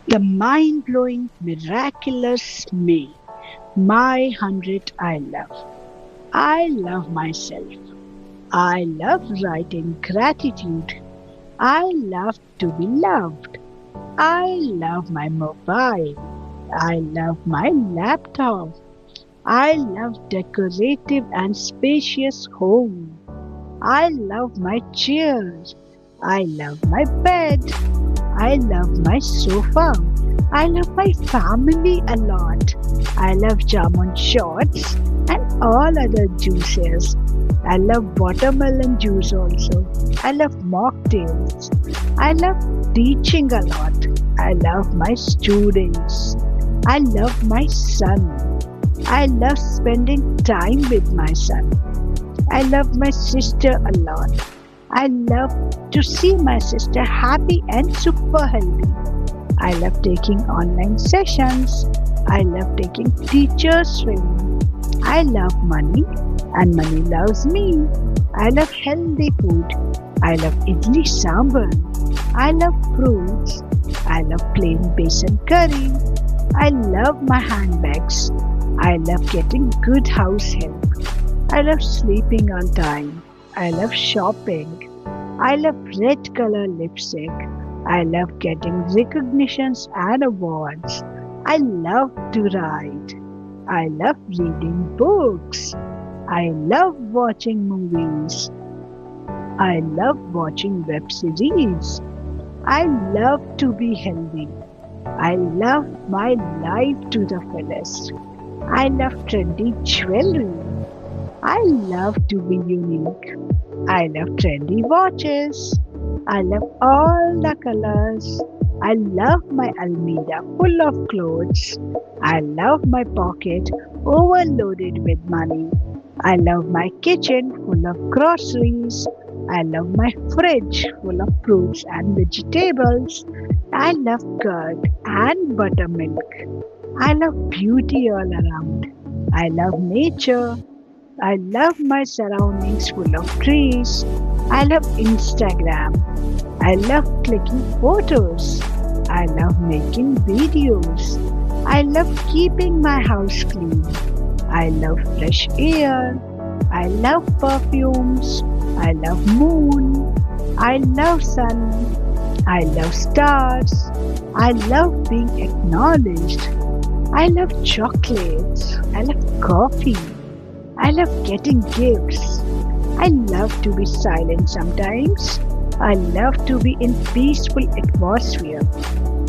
The mind-blowing, miraculous me. My 100 I love. I love myself. I love writing gratitude. I love to be loved. I love my mobile. I love my laptop. I love decorative and spacious home. I love my chairs. I love my bed. I love my sofa. I love my family a lot. I love jamun shots and all other juices. I love watermelon juice also. I love mocktails. I love teaching a lot. I love my students. I love my son. I love spending time with my son. I love my sister a lot. I love to see my sister happy and super healthy. I love taking online sessions. I love taking teachers training. I love money and money loves me. I love healthy food. I love idli sambar. I love fruits. I love plain besan curry. I love my handbags. I love getting good house help. I love sleeping on time. I love shopping. I love red color lipstick. I love getting recognitions and awards. I love to write. I love reading books. I love watching movies. I love watching web series. I love to be healthy. I love my life to the fullest. I love trendy jewelry. I love to be unique. I love trendy watches. I love all the colors. I love my almeida full of clothes. I love my pocket overloaded with money. I love my kitchen full of groceries. I love my fridge full of fruits and vegetables. I love curd and buttermilk. I love beauty all around. I love nature. I love my surroundings full of trees. I love Instagram. I love clicking photos. I love making videos. I love keeping my house clean. I love fresh air. I love perfumes. I love moon. I love sun. I love stars. I love being acknowledged. I love chocolates. I love coffee. I love getting gifts. I love to be silent sometimes. I love to be in peaceful atmosphere.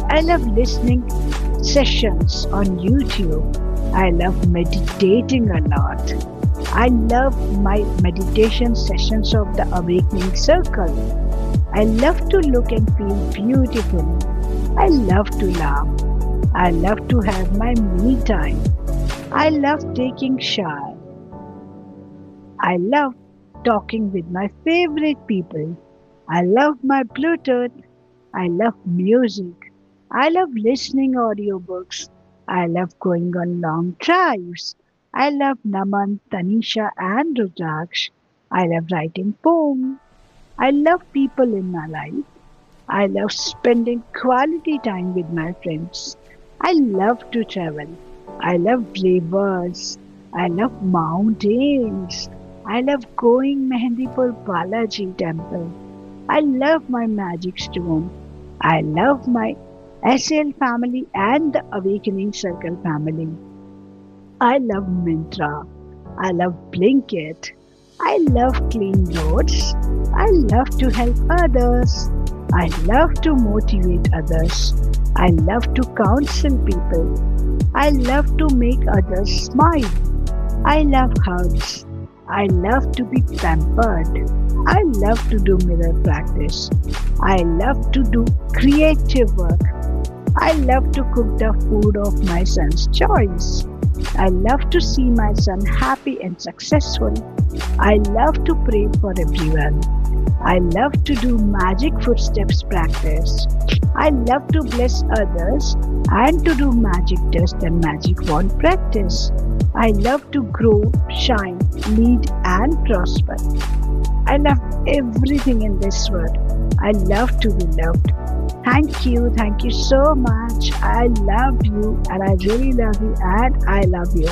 I love listening sessions on YouTube. I love meditating a lot. I love my meditation sessions of the Awakening Circle. I love to look and feel beautiful. I love to laugh. I love to have my me time. I love taking shower. I love talking with my favorite people. I love my Bluetooth. I love music. I love listening audiobooks. I love going on long drives. I love Naman, Tanisha and Rudraksh. I love writing poems. I love people in my life. I love spending quality time with my friends. I love to travel. I love rivers. I love mountains. I love going Mehendipur Balaji temple. I love my magic stone. I love my SL family and the Awakening Circle family. I love Mintra. I love Blinkit. I love clean roads. I love to help others. I love to motivate others. I love to counsel people. I love to make others smile. I love hugs. I love to be pampered. I love to do mirror practice. I love to do creative work. I love to cook the food of my son's choice. I love to see my son happy and successful. I love to pray for everyone. I love to do magic footsteps practice. I love to bless others and to do magic dust and magic wand practice. I love to grow, shine, lead and prosper. I love everything in this world. I love to be loved. Thank you so much. I love you and I really love you and I love you.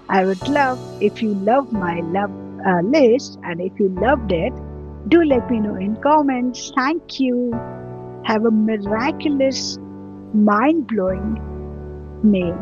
I would love if you love my love list and if you loved it, do let me know in comments. Thank you. Have a miraculous, mind blowing May.